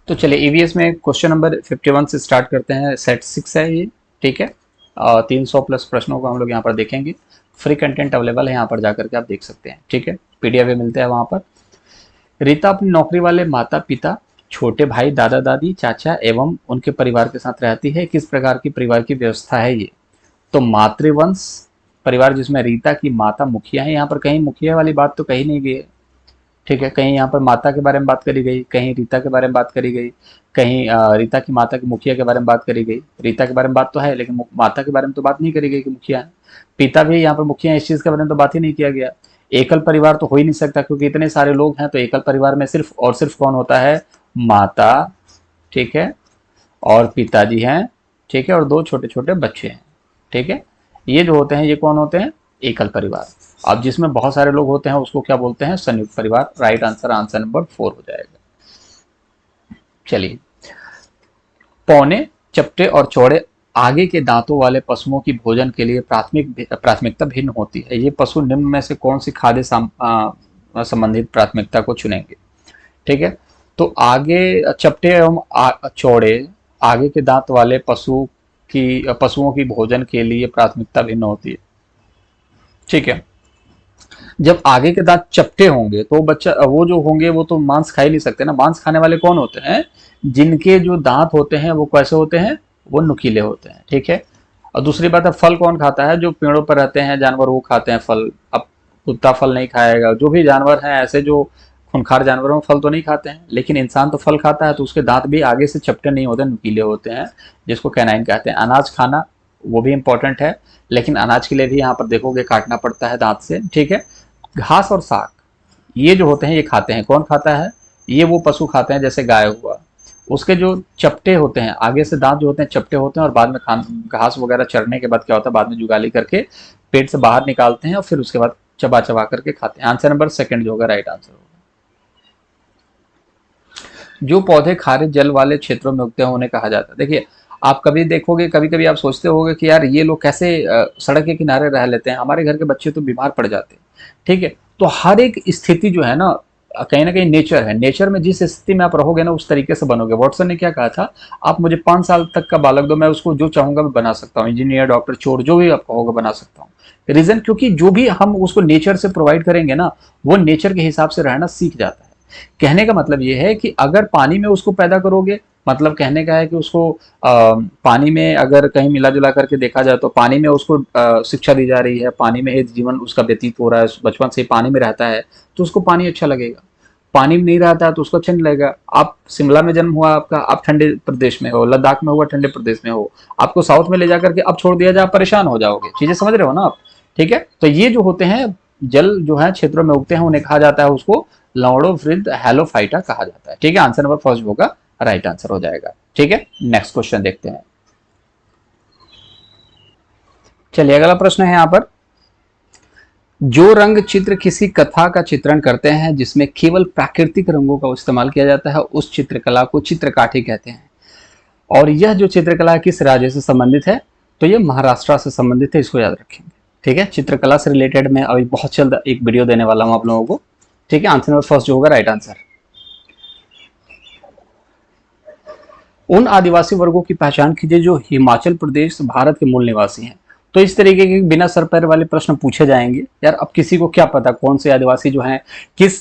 तो चलिए ईवीएस में क्वेश्चन नंबर 51 से स्टार्ट करते हैं। सेट 6 है ये, ठीक है। 300 प्लस प्रश्नों को हम लोग यहाँ पर देखेंगे। फ्री कंटेंट अवेलेबल है, यहाँ पर जाकर के आप देख सकते हैं, ठीक है। पीडीएफ भी मिलते हैं वहाँ पर। रीता अपनी नौकरी वाले माता पिता, छोटे भाई, दादा दादी, चाचा एवं उनके परिवार के साथ रहती है। किस प्रकार की परिवार की व्यवस्था है ये? तो मातृवंश परिवार, जिसमें रीता की माता मुखिया है। यहाँ पर कहीं मुखिया वाली बात तो कही नहीं गई है, ठीक है। कहीं यहाँ पर माता के बारे में बात करी गई, कहीं रीता के बारे में बात करी गई, कहीं रीता की माता की मुखिया के बारे में बात करी गई। रीता के बारे में बात तो है, लेकिन माता के बारे में तो बात नहीं करी गई कि मुखिया है। पिता भी यहाँ पर मुखिया है, इस चीज के बारे में तो बात ही नहीं किया गया। एकल परिवार तो हो ही नहीं सकता, क्योंकि इतने सारे लोग हैं, तो एकल परिवार में सिर्फ और सिर्फ कौन होता है? माता, ठीक है, और पिताजी हैं, ठीक है, और दो छोटे छोटे बच्चे हैं, ठीक है। ये जो होते हैं ये कौन होते हैं? एकल परिवार। अब जिसमें बहुत सारे लोग होते हैं उसको क्या बोलते हैं? संयुक्त परिवार। राइट आंसर, आंसर नंबर 4 हो जाएगा। चलिए, पौने, चपटे और चौड़े आगे के दांतों वाले पशुओं की भोजन के लिए प्राथमिकता भिन्न होती है। ये पशु निम्न में से कौन सी खाद्य संबंधित प्राथमिकता को चुनेंगे? ठीक है। तो आगे चपटे एवं चौड़े आगे के दांत वाले पशुओं की भोजन के लिए प्राथमिकता भिन्न होती है, ठीक है। जब आगे के दांत चपटे होंगे तो बच्चा वो जो होंगे वो तो मांस खा ही नहीं सकते ना। मांस खाने वाले कौन होते हैं? जिनके जो दांत होते हैं वो कैसे होते हैं? वो नुकीले होते हैं, ठीक है। और दूसरी बात है, फल कौन खाता है? जो पेड़ों पर रहते हैं जानवर वो खाते हैं फल। अब कुत्ता फल नहीं खाएगा। जो भी जानवर हैं ऐसे जो खूंखार जानवरों फल तो नहीं खाते हैं, लेकिन इंसान तो फल खाता है, तो उसके दांत भी आगे से चपटे नहीं होते, नुकीले होते हैं, जिसको कैनाइन कहते हैं। अनाज खाना वो भी इंपॉर्टेंट है, लेकिन अनाज के लिए भी यहाँ पर देखोगे काटना पड़ता है दांत से, ठीक है। घास और साग ये जो होते हैं ये खाते हैं। कौन खाता है? ये वो पशु खाते हैं, जैसे गाय हुआ। उसके जो चपटे होते हैं, आगे से दांत जो होते हैं चपटे होते हैं, और बाद में घास वगैरह चरने के बाद क्या होता है? बाद में जुगाली करके पेट से बाहर निकालते हैं और फिर उसके बाद चबा चबा करके खाते हैं। आंसर नंबर 2 जो होगा राइट आंसर होगा। जो पौधे खारे जल वाले क्षेत्रों में उगते हैं उन्हें कहा जाता है। देखिए, आप कभी देखोगे, कभी कभी आप सोचते होगे कि यार ये लोग कैसे सड़क के किनारे रह लेते हैं, हमारे घर के बच्चे तो बीमार पड़ जाते हैं, ठीक है। तो हर एक स्थिति जो है ना कहीं नेचर है। नेचर में जिस स्थिति में आप रहोगे ना उस तरीके से बनोगे। वॉटसन ने क्या कहा था? आप मुझे 5 साल तक का बालक दो, मैं उसको जो चाहूंगा मैं बना सकता हूँ। इंजीनियर, डॉक्टर, चोर, जो भी आप कहोगे बना सकता हूँ। रीजन, क्योंकि जो भी हम उसको नेचर से प्रोवाइड करेंगे ना, वो नेचर के हिसाब से रहना सीख जाता है। कहने का मतलब ये है कि अगर पानी में उसको पैदा करोगे, मतलब कहने का है कि उसको पानी में अगर कहीं मिला जुला करके देखा जाए तो पानी में उसको शिक्षा दी जा रही है, पानी में जीवन उसका व्यतीत हो रहा है, बचपन से पानी में रहता है, तो उसको पानी अच्छा लगेगा। पानी में नहीं रहता है तो उसको अच्छा नहीं लगेगा। आप शिमला में जन्म हुआ आपका, आप ठंडे प्रदेश में हो, लद्दाख में हुआ ठंडे प्रदेश में हो, आपको साउथ में ले जाकर के अब छोड़ दिया जाए, आप परेशान हो जाओगे। चीजें समझ रहे हो ना आप? ठीक है। तो ये जो होते हैं जल जो है क्षेत्रों में उगते हैं उन्हें कहा जाता है, उसको लौड़ोवृत्त हैलोफाइटा कहा जाता है, ठीक है। आंसर नंबर 1 होगा राइट आंसर हो जाएगा, ठीक है। नेक्स्ट क्वेश्चन देखते हैं। चलिए अगला प्रश्न है यहाँ पर, जो रंग चित्र किसी कथा का चित्रण करते हैं जिसमें केवल प्राकृतिक रंगों का इस्तेमाल किया जाता है उस चित्रकला को चित्रकाठी कहते हैं। और यह जो चित्रकला किस राज्य से संबंधित है? तो यह महाराष्ट्र से संबंधित है, इसको याद रखेंगे, ठीक है। चित्रकला से रिलेटेड मैं अभी बहुत जल्द एक वीडियो देने वाला हूं आप लोगों को, ठीक है। आंसर नंबर 1 जो होगा राइट आंसर। उन आदिवासी वर्गों की पहचान कीजिए जो हिमाचल प्रदेश भारत के मूल निवासी हैं। तो इस तरीके के बिना सर पैर वाले प्रश्न पूछे जाएंगे यार। अब किसी को क्या पता कौन से आदिवासी जो हैं किस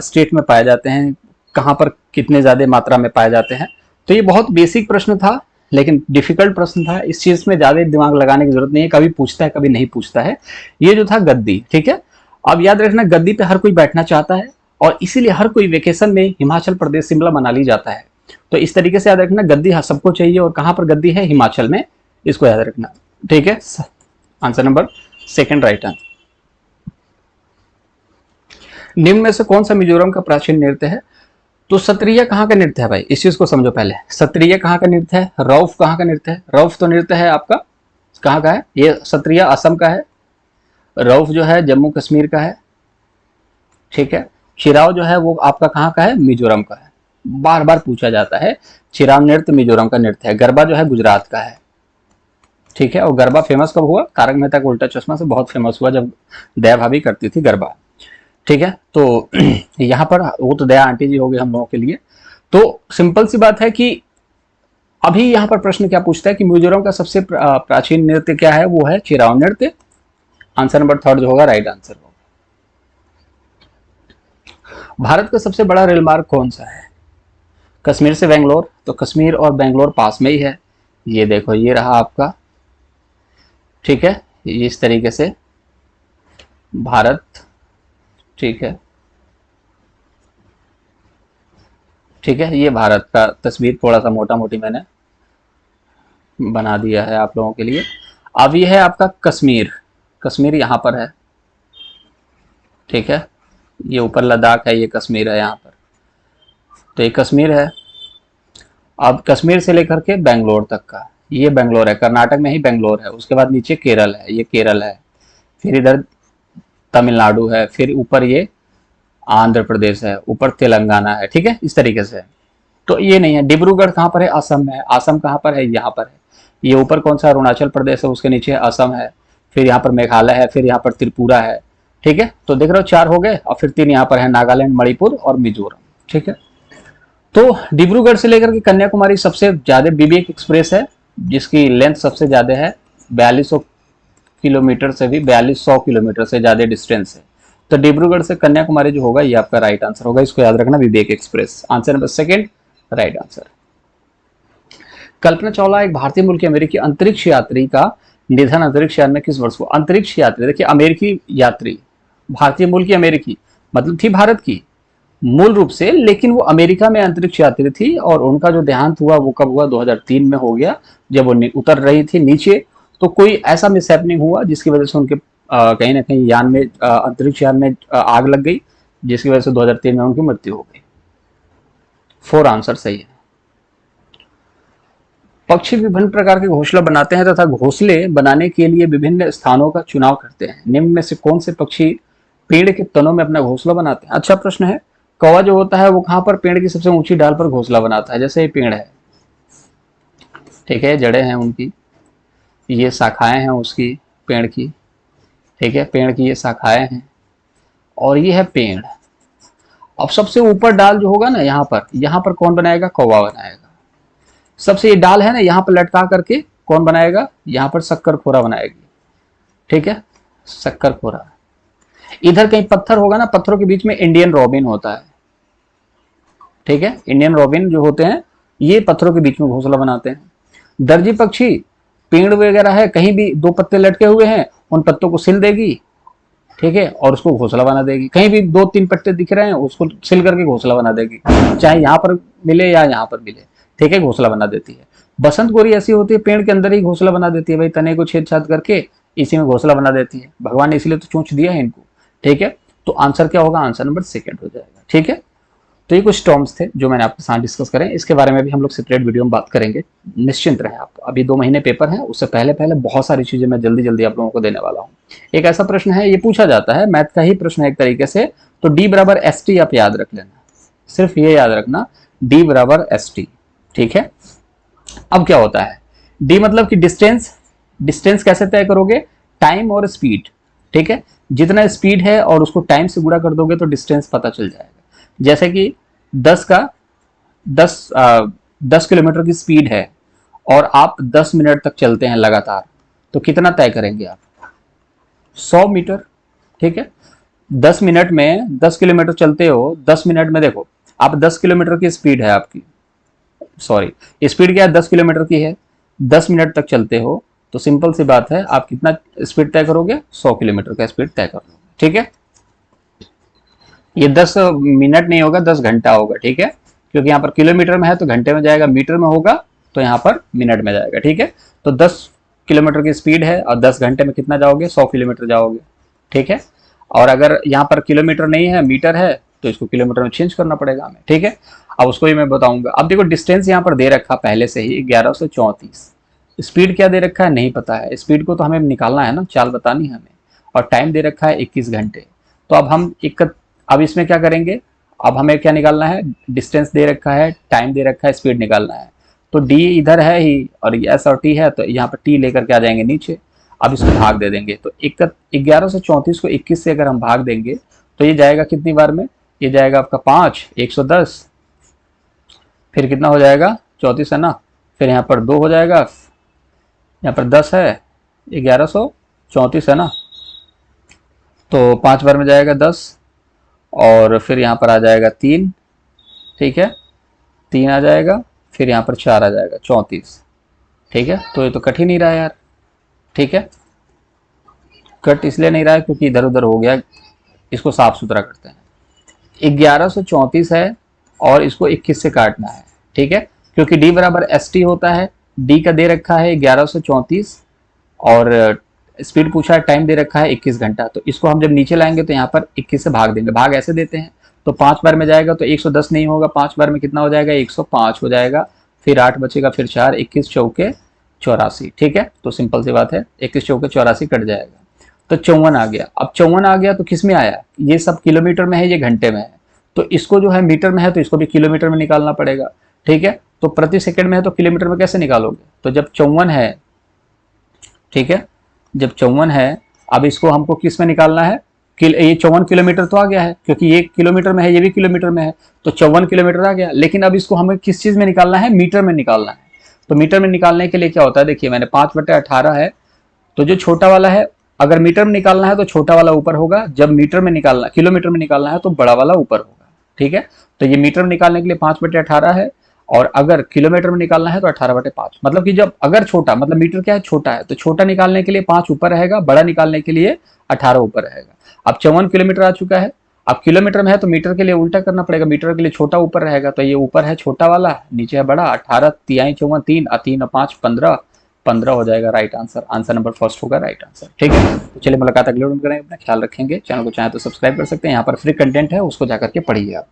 स्टेट में पाए जाते हैं, कहां पर कितने ज्यादा मात्रा में पाए जाते हैं। तो ये बहुत बेसिक प्रश्न था, लेकिन डिफिकल्ट प्रश्न था। इस चीज में ज्यादा दिमाग लगाने की जरूरत नहीं है, कभी पूछता है कभी नहीं पूछता है। ये जो था गद्दी, ठीक है। अब याद रखना, गद्दी पे हर कोई बैठना चाहता है और इसीलिए हर कोई वेकेशन में हिमाचल प्रदेश शिमला मनाली जाता है। तो इस तरीके से याद रखना, गद्दी सबको चाहिए, और कहां पर गद्दी है? हिमाचल में, इसको याद रखना, ठीक है। Answer number 2 right answer. निम्न में से कौन सा मिजोरम का प्राचीन नृत्य है? तो सत्रिया कहाँ का नृत्य है भाई? इस चीज को समझो पहले। सत्रिया कहाँ का नृत्य है? रौफ कहाँ का नृत्य है? रौफ तो नृत्य है आपका कहाँ का है? ये सत्रिया असम का है, रौफ जो है जम्मू कश्मीर का है, ठीक है। चिराव जो है वो आपका कहाँ का है? मिजोरम का है। बार बार पूछा जाता है। चिराव नृत्य मिजोरम का नृत्य है। गरबा जो है गुजरात का है, ठीक है। और गरबा फेमस कब हुआ? तारक मेहता का उल्टा चश्मा से बहुत फेमस हुआ, जब दया भाभी करती थी गरबा, ठीक है। तो यहाँ पर वो तो दया आंटी जी हो गई हम लोगों के लिए। तो सिंपल सी बात है कि अभी यहाँ पर प्रश्न क्या पूछता है कि मिजोरम का सबसे प्राचीन नृत्य क्या है, वो है चिराव नृत्य। आंसर नंबर थर्ड जो होगा राइट आंसर होगा। भारत का सबसे बड़ा रेल मार्ग कौन सा है? कश्मीर से बेंगलोर, तो कश्मीर और बेंगलोर पास में ही है। ये देखो, ये रहा आपका, ठीक है, इस तरीके से भारत, ठीक है, ठीक है, ये भारत का तस्वीर थोड़ा सा मोटा मोटी मैंने बना दिया है आप लोगों के लिए। अब ये है आपका कश्मीर, कश्मीर यहाँ पर है, ठीक है, ये ऊपर लद्दाख है, ये कश्मीर है यहाँ पर, तो ये कश्मीर है। अब कश्मीर से लेकर के बेंगलोर तक का, ये बेंगलोर है, कर्नाटक में ही बेंगलोर है। उसके बाद नीचे केरल है, ये केरल है, फिर इधर तमिलनाडु है, फिर ऊपर ये आंध्र प्रदेश है, ऊपर तेलंगाना है, ठीक है, इस तरीके से। तो ये नहीं है। डिब्रूगढ़ कहाँ पर है? असम में है। असम कहाँ पर है? यहाँ पर है। ये ऊपर कौन सा? अरुणाचल प्रदेश है, उसके नीचे असम है, फिर यहाँ पर मेघालय है, फिर यहाँ पर त्रिपुरा है, ठीक है। तो देख रहे हो 4 हो गए, और फिर 3 यहाँ पर है, नागालैंड, मणिपुर और मिजोरम, ठीक है। तो डिब्रूगढ़ से लेकर के कन्याकुमारी सबसे ज्यादा विवेक एक्सप्रेस है, जिसकी लेंथ सबसे ज्यादा है, 4200 किलोमीटर से भी 4200 किलोमीटर से ज्यादा डिस्टेंस है। तो डिब्रूगढ़ से कन्याकुमारी जो होगा ये आपका राइट आंसर होगा, इसको याद रखना, Vivek Express. Answer number second right answer. Kalpana Chawla एक भारतीय मूल की अमेरिकी अंतरिक्ष यात्री का निधन अंतरिक्ष यान में किस वर्ष हुआ? अंतरिक्ष यात्री, देखिए अमेरिकी यात्री, भारतीय मूल की, अमेरिकी मतलब थी भारत की मूल रूप से, लेकिन वो अमेरिका में अंतरिक्ष यात्री थी, और उनका जो देहांत हुआ वो कब हुआ? 2003 में हो गया, जब वो उतर रही थी नीचे। तो कोई ऐसा मिसहैपनिंग हुआ जिसकी वजह से उनके कहीं ना कहीं यान में, अंतरिक्ष यान में आग लग गई, जिसकी वजह से 2003 में उनकी मृत्यु हो गई। 4 आंसर सही है। पक्षी विभिन्न प्रकार के घोंसला बनाते हैं तथा घोंसले बनाने के लिए विभिन्न स्थानों का चुनाव करते हैं। निम्न में से कौन से पक्षी पेड़ के तनों में अपना घोंसला बनाते हैं? अच्छा प्रश्न है। कौवा जो होता है वो कहाँ पर पेड़ की सबसे ऊंची डाल पर घोंसला बनाता है? जैसे ये पेड़ है, ठीक है, जड़ें हैं उनकी, ये शाखाएं हैं उसकी पेड़ की, ठीक है, पेड़ की ये शाखाएं हैं, और ये है पेड़। अब सबसे ऊपर डाल जो होगा ना, यहाँ पर कौन बनाएगा? कौवा बनाएगा। सबसे ये डाल है ना, यहाँ पर लटका करके कौन बनाएगा? यहाँ पर शक्कर खोरा बनाएगी, ठीक है, शक्कर खोरा। इधर कहीं पत्थर होगा ना, पत्थरों के बीच में इंडियन रॉबिन होता है, ठीक है, इंडियन रॉबिन जो होते हैं ये पत्थरों के बीच में घोंसला बनाते हैं। दर्जी पक्षी पेड़ वगैरह है, कहीं भी 2 पत्ते लटके हुए हैं, उन पत्तों को सिल देगी, ठीक है, और उसको घोंसला बना देगी। कहीं भी 2-3 पत्ते दिख रहे हैं, उसको सिल करके घोंसला बना देगी, चाहे यहाँ पर मिले या यहाँ पर मिले, ठीक है, घोंसला बना देती है। बसंत गोरी ऐसी होती है, पेड़ के अंदर ही घोंसला बना देती है, भाई तने को छेद-छाद करके इसी में घोंसला बना देती है। भगवान ने इसलिए तो चोंच दिया है इनको, ठीक है। तो आंसर क्या होगा? आंसर नंबर सेकंड हो जाएगा, ठीक है। तो ये कुछ टर्म्स थे जो मैंने आपके साथ डिस्कस करें, इसके बारे में भी हम लोग सेपरेट वीडियो में बात करेंगे। निश्चिंत रहें आप, अभी 2 महीने पेपर है, उससे पहले पहले बहुत सारी चीजें मैं जल्दी जल्दी आप लोगों को देने वाला हूँ। एक ऐसा प्रश्न है, ये पूछा जाता है, मैथ का ही प्रश्न है एक तरीके से, तो D बराबर ST आप याद रख लेना, सिर्फ ये याद रखना, D बराबर ST, ठीक है। अब क्या होता है? D मतलब कि डिस्टेंस, डिस्टेंस कैसे तय करोगे? टाइम और स्पीड, ठीक है, जितना स्पीड है और उसको टाइम से गुणा कर दोगे तो डिस्टेंस पता चल जाएगा। जैसे कि 10 किलोमीटर की स्पीड है और आप 10 मिनट तक चलते हैं लगातार, तो कितना तय करेंगे आप? 100 मीटर, ठीक है। 10 मिनट में 10 किलोमीटर चलते हो, 10 मिनट में देखो, आप 10 किलोमीटर की स्पीड है आपकी, सॉरी स्पीड क्या है? 10 किलोमीटर की है, 10 मिनट तक चलते हो, तो सिंपल सी बात है, आप कितना स्पीड तय करोगे? 100 किलोमीटर का स्पीड तय कर लोगे, ठीक है। ये 10 मिनट नहीं होगा, 10 घंटा होगा, ठीक है, क्योंकि यहाँ पर किलोमीटर में है तो घंटे में जाएगा, मीटर में होगा तो यहाँ पर मिनट में जाएगा, ठीक है। तो 10 किलोमीटर की स्पीड है और 10 घंटे में कितना जाओगे? 100 किलोमीटर जाओगे, ठीक है। और अगर यहाँ पर किलोमीटर नहीं है, मीटर है, तो इसको किलोमीटर में चेंज करना पड़ेगा हमें, ठीक है। अब उसको ही मैं बताऊंगा। अब देखो डिस्टेंस यहाँ पर दे रखा पहले से ही 1134, स्पीड क्या दे रखा है? नहीं पता है, स्पीड को तो हमें निकालना है ना, चाल बतानी है हमें, और टाइम दे रखा है 21 घंटे। तो अब हम अब इसमें क्या करेंगे? अब हमें क्या निकालना है? डिस्टेंस दे रखा है, टाइम दे रखा है, स्पीड निकालना है। तो डी इधर है ही और एस और टी है, तो यहाँ पर टी लेकर के आ जाएंगे नीचे। अब इसको भाग दे देंगे, तो 1134 को 21 से अगर हम भाग देंगे तो ये जाएगा कितनी बार में? ये जाएगा आपका 5, 110, फिर कितना हो जाएगा 34 है ना, फिर यहाँ पर 2 हो जाएगा, यहाँ पर 10 है, 1134 है ना, तो 5 बार में जाएगा 10, और फिर यहाँ पर आ जाएगा 3, ठीक है, 3 आ जाएगा, फिर यहाँ पर 4 आ जाएगा 34, ठीक है। तो ये तो कट ही नहीं रहा है यार, ठीक है, कट इसलिए नहीं रहा है क्योंकि इधर उधर हो गया, इसको साफ सुथरा करते हैं। 1134 है और इसको 21 से काटना है, ठीक है, क्योंकि d बराबर एस टी होता है, d का दे रखा है 1134 और स्पीड पूछा है, टाइम दे रखा है 21 घंटा। तो इसको हम जब नीचे लाएंगे तो यहाँ पर 21 से भाग देंगे, भाग ऐसे देते हैं, तो 5 बार में जाएगा तो 110 नहीं होगा, 5 बार में कितना हो जाएगा 105 हो जाएगा, फिर 8 बचेगा, फिर 4, 21 चौके 84, ठीक है। तो सिंपल सी बात है, 21 चौके 84 कट जाएगा, तो 54 आ गया। अब 54 आ गया तो किस में आया, ये सब किलोमीटर में है, ये घंटे में है, तो इसको जो है मीटर में है तो इसको भी किलोमीटर में निकालना पड़ेगा, ठीक है। तो प्रति सेकंड में है तो किलोमीटर में कैसे निकालोगे, तो जब 54 है, ठीक है, जब 54 है, अब इसको हमको किस में निकालना है, ये 54 किलोमीटर तो आ गया है, क्योंकि ये किलोमीटर में है, ये भी किलोमीटर में है, तो 54 किलोमीटर आ गया। लेकिन अब इसको हमें किस चीज में निकालना है, मीटर में निकालना है। तो मीटर में निकालने के लिए क्या होता है, देखिए मैंने 5/18 है, तो जो छोटा वाला है, अगर मीटर में निकालना है तो छोटा वाला ऊपर होगा, जब मीटर में निकालना, किलोमीटर में निकालना है तो बड़ा वाला ऊपर होगा, ठीक है। तो ये मीटर में निकालने के लिए 5/18 है, और अगर किलोमीटर में निकालना है तो 18/5, मतलब कि जब अगर छोटा, मतलब मीटर क्या है, छोटा है, तो छोटा निकालने के लिए 5 ऊपर रहेगा, बड़ा निकालने के लिए 18 ऊपर रहेगा। अब 54 किलोमीटर आ चुका है, अब किलोमीटर में है तो मीटर के लिए उल्टा करना पड़ेगा, मीटर के लिए छोटा ऊपर रहेगा, तो ये ऊपर है छोटा वाला, नीचे है बड़ा, 18 तिहाई 54, 3 3 5 15, 15 हो जाएगा right answer, answer number first होगा राइट आंसर, ठीक है। तो चलिए मुलाकात अगले वीडियो में करेंगे, अपना ख्याल रखेंगे, चैनल को चाहे तो सब्सक्राइब कर सकते हैं, यहाँ पर फ्री कंटेंट है, उसको जाकर के पढ़िए आप।